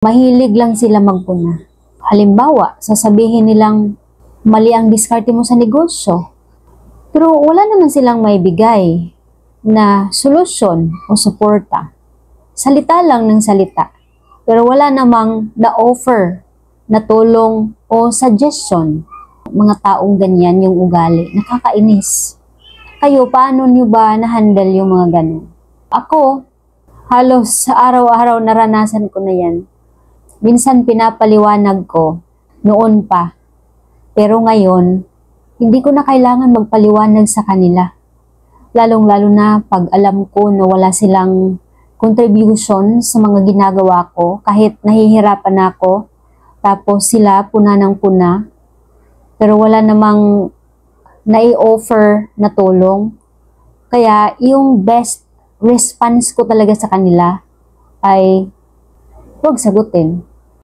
Mahilig lang sila magpuna. Halimbawa, sasabihin nilang mali ang diskarte mo sa negosyo. Pero wala naman silang maibigay na solusyon o suporta. Salita lang ng salita. Pero wala namang na-offer na tulong o suggestion. Mga taong ganyan yung ugali. Nakakainis. Kayo, paano nyo ba na-handle yung mga ganun? Ako, halos sa araw-araw naranasan ko na yan. Minsan pinapaliwanag ko, noon pa. Pero ngayon, hindi ko na kailangan magpaliwanag sa kanila. Lalong-lalo na pag alam ko na wala silang contribution sa mga ginagawa ko, kahit nahihirapan ako, tapos sila puna ng puna, pero wala namang nai-offer na tulong. Kaya yung best response ko talaga sa kanila ay huwag sagutin.